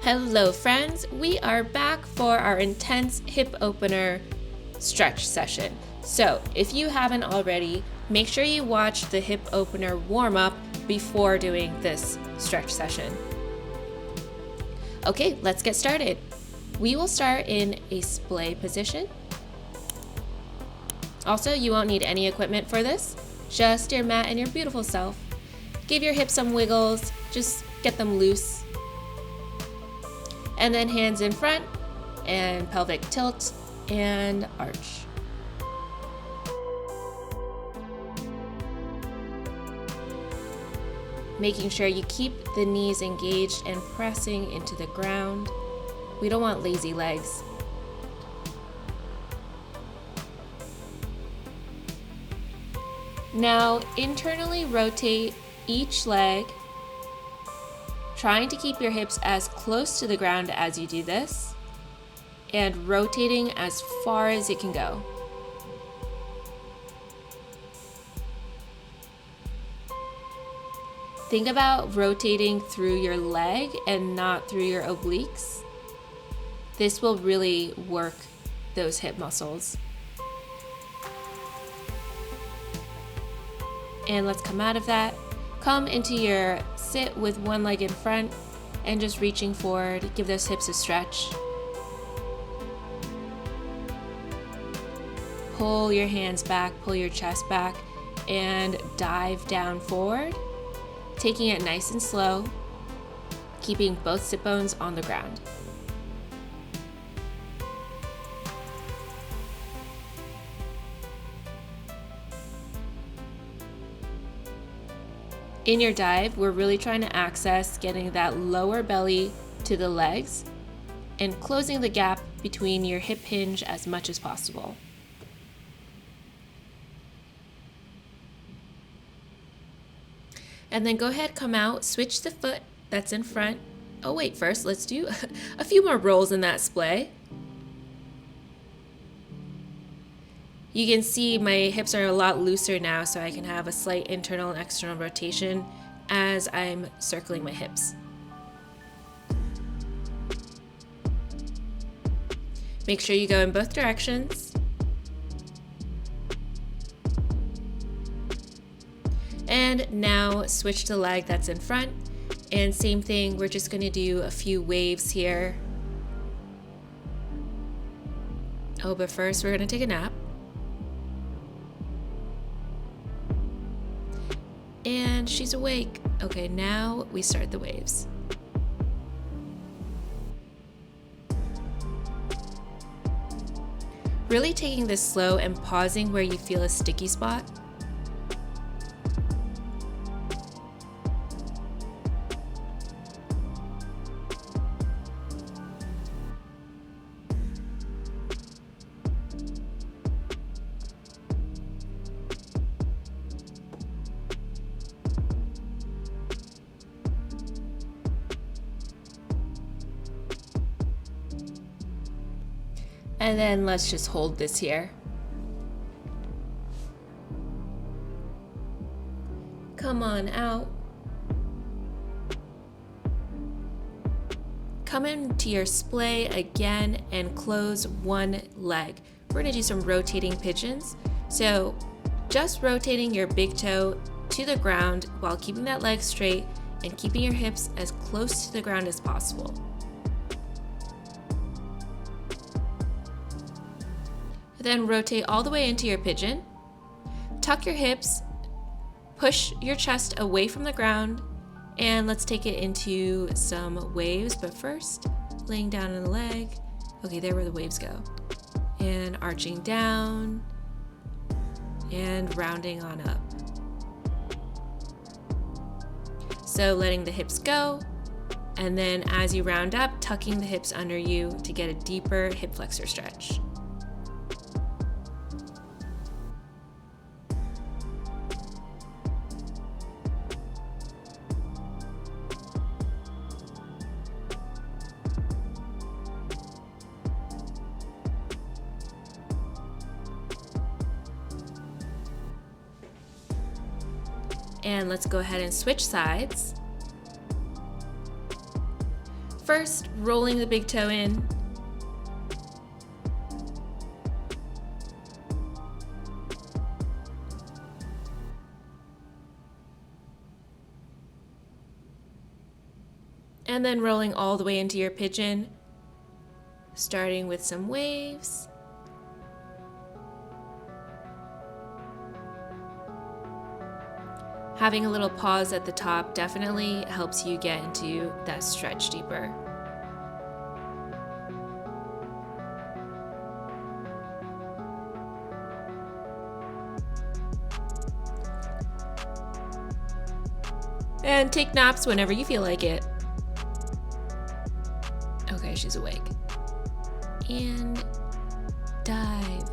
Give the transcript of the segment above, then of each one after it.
Hello friends, we are back for our intense hip opener stretch session. So if you haven't already, make sure you watch the hip opener warm up before doing this stretch session. Okay, let's get started. We will start in a splay position. Also, you won't need any equipment for this, just your mat and your beautiful self. Give your hips some wiggles, just get them loose. And then hands in front and pelvic tilt and arch. Making sure you keep the knees engaged and pressing into the ground. We don't want lazy legs. Now internally rotate each leg, trying to keep your hips as close to the ground as you do this, and rotating as far as it can go. Think about rotating through your leg and not through your obliques. This will really work those hip muscles. And let's come out of that. Come into your sit with one leg in front and just reaching forward. Give those hips a stretch. Pull your hands back, pull your chest back, and dive down forward. Taking it nice and slow, keeping both sit bones on the ground. In your dive, we're really trying to access getting that lower belly to the legs and closing the gap between your hip hinge as much as possible. And then go ahead, come out, switch the foot that's in front. Oh wait, first let's do a few more rolls in that splay. You can see my hips are a lot looser now, so I can have a slight internal and external rotation as I'm circling my hips. Make sure you go in both directions. And now switch the leg that's in front. And same thing, we're just gonna do a few waves here. Oh, but first we're gonna take a nap. And she's awake. Okay, now we start the waves. Really taking this slow and pausing where you feel a sticky spot. And then let's just hold this here. Come on out. Come into your splay again and close one leg. We're gonna do some rotating pigeons. So just rotating your big toe to the ground while keeping that leg straight and keeping your hips as close to the ground as possible. Then rotate all the way into your pigeon. Tuck your hips, push your chest away from the ground, and let's take it into some waves. But first, laying down on the leg. Okay, there where the waves go. And arching down and rounding on up. So letting the hips go, and then as you round up, tucking the hips under you to get a deeper hip flexor stretch. And let's go ahead and switch sides. First, rolling the big toe in. And then rolling all the way into your pigeon, starting with some waves. Having a little pause at the top definitely helps you get into that stretch deeper. And take naps whenever you feel like it. Okay, she's awake. And dive.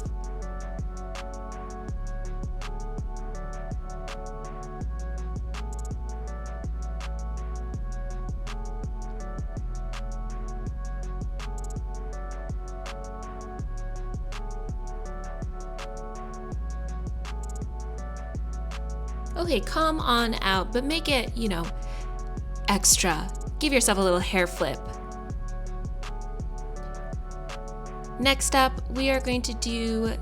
Okay, come on out, but make it, extra. Give yourself a little hair flip. Next up, we are going to do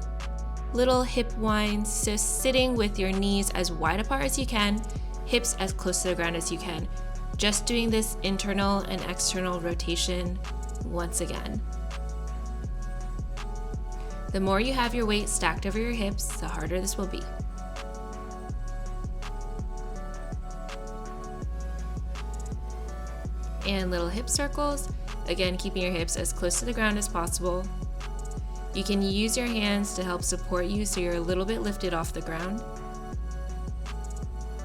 little hip winds, so sitting with your knees as wide apart as you can, hips as close to the ground as you can. Just doing this internal and external rotation once again. The more you have your weight stacked over your hips, the harder this will be. And little hip circles, again keeping your hips as close to the ground as possible. You can use your hands to help support you so you're a little bit lifted off the ground.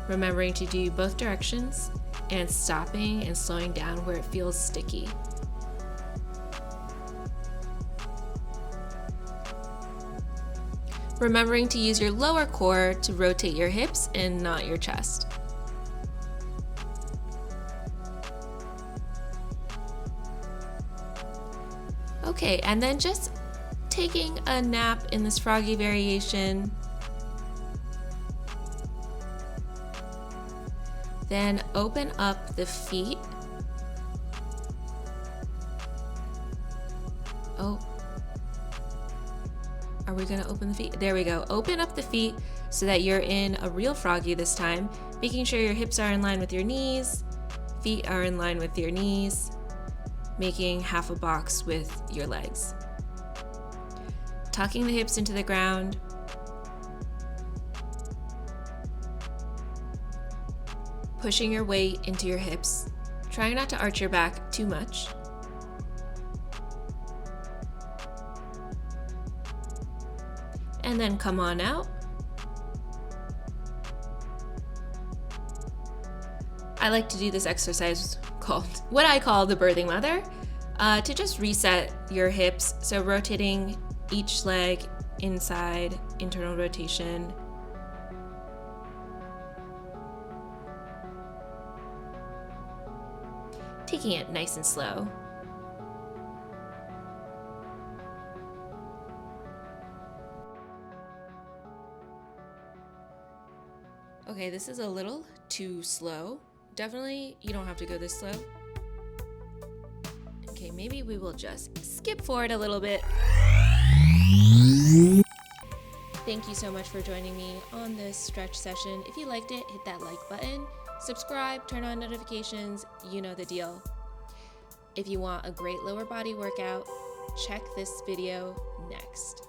Remembering to do both directions and stopping and slowing down where it feels sticky. Remembering to use your lower core to rotate your hips and not your chest. Okay, and then just taking a nap in this froggy variation. Then open up the feet. Oh, are we gonna open the feet? There we go. Open up the feet so that you're in a real froggy this time, making sure your hips are in line with your knees, feet are in line with your knees, making half a box with your legs. Tucking the hips into the ground. Pushing your weight into your hips. Trying not to arch your back too much. And then come on out. I like to do this exercise called what I call the birthing mother, to just reset your hips. So rotating each leg inside, internal rotation. Taking it nice and slow. Okay, this is a little too slow. Definitely, you don't have to go this slow. Okay, maybe we will just skip forward a little bit. Thank you so much for joining me on this stretch session. If you liked it, hit that like button, subscribe, turn on notifications, you know the deal. If you want a great lower body workout, check this video next.